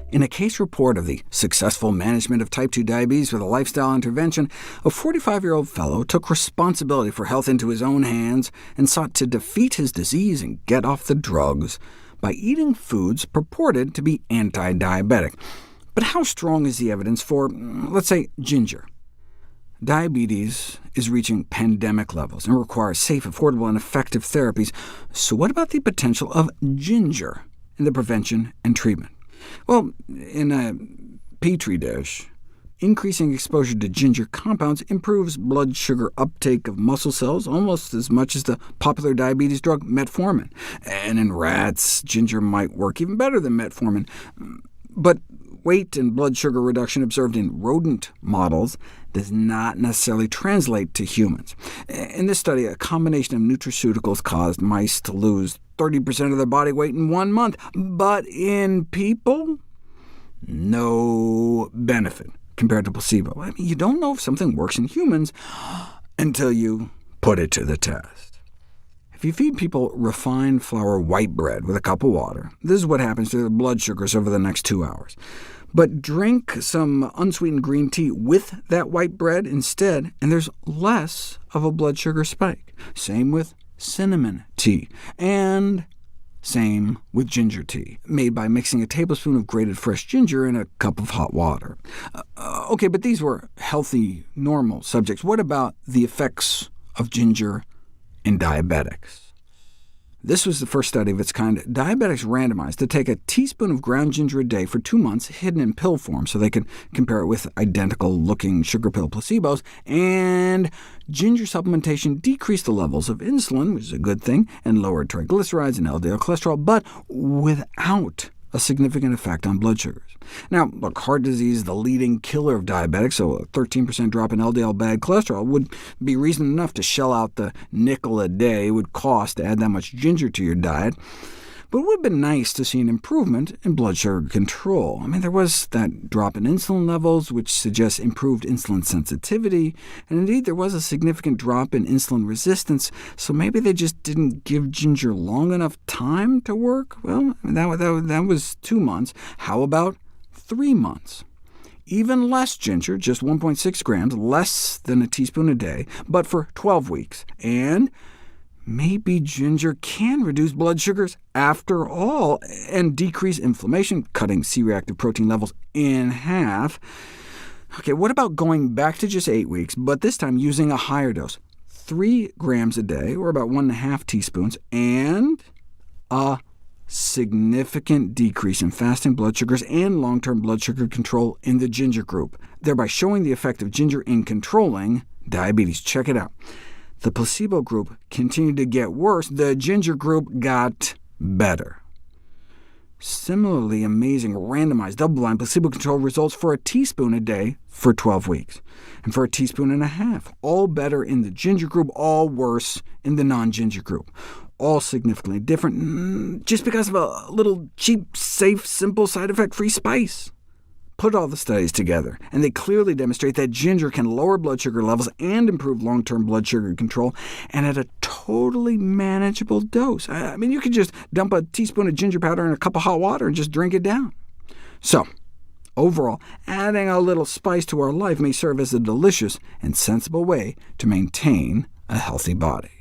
In a case report of the successful management of type 2 diabetes with a lifestyle intervention, a 45-year-old fellow took responsibility for health into his own hands and sought to defeat his disease and get off the drugs by eating foods purported to be anti-diabetic. But how strong is the evidence for, let's say, ginger? Diabetes is reaching pandemic levels and requires safe, affordable, and effective therapies. So what about the potential of ginger in the prevention and treatment? Well, in a Petri dish, increasing exposure to ginger compounds improves blood sugar uptake of muscle cells almost as much as the popular diabetes drug metformin. And in rats, ginger might work even better than metformin. But weight and blood sugar reduction observed in rodent models does not necessarily translate to humans. In this study, a combination of nutraceuticals caused mice to lose 30% of their body weight in 1 month, but in people, no benefit compared to placebo. I mean, you don't know if something works in humans until you put it to the test. If you feed people refined flour white bread with a cup of water, this is what happens to their blood sugars over the next 2 hours. But drink some unsweetened green tea with that white bread instead, and there's less of a blood sugar spike. Same with cinnamon tea, and same with ginger tea, made by mixing a tablespoon of grated fresh ginger in a cup of hot water. OK, but these were healthy, normal subjects. What about the effects of ginger in diabetics? This was the first study of its kind. Diabetics randomized to take a teaspoon of ground ginger a day for 2 months, hidden in pill form, so they could compare it with identical-looking sugar pill placebos, and ginger supplementation decreased the levels of insulin, which is a good thing, and lowered triglycerides and LDL cholesterol, but without a significant effect on blood sugars. Now, look, heart disease is the leading killer of diabetics, so a 13% drop in LDL bad cholesterol would be reason enough to shell out the nickel a day it would cost to add that much ginger to your diet. But it would have been nice to see an improvement in blood sugar control. I mean, there was that drop in insulin levels, which suggests improved insulin sensitivity, and indeed there was a significant drop in insulin resistance, so maybe they just didn't give ginger long enough time to work? Well, that was 2 months. How about 3 months? Even less ginger, just 1.6 grams, less than a teaspoon a day, but for 12 weeks. And maybe ginger can reduce blood sugars after all, and decrease inflammation, cutting C-reactive protein levels in half. OK, what about going back to just 8 weeks, but this time using a higher dose, 3 grams a day, or about 1.5 teaspoons, and a significant decrease in fasting blood sugars and long-term blood sugar control in the ginger group, thereby showing the effect of ginger in controlling diabetes. Check it out. The placebo group continued to get worse. The ginger group got better. Similarly amazing randomized double-blind placebo-controlled results for a teaspoon a day for 12 weeks, and for a teaspoon and a half. All better in the ginger group, all worse in the non-ginger group. All significantly different, just because of a little cheap, safe, simple, side effect-free spice. Put all the studies together, and they clearly demonstrate that ginger can lower blood sugar levels and improve long-term blood sugar control, and at a totally manageable dose. I mean, you could just dump a teaspoon of ginger powder in a cup of hot water and just drink it down. So, overall, adding a little spice to our life may serve as a delicious and sensible way to maintain a healthy body.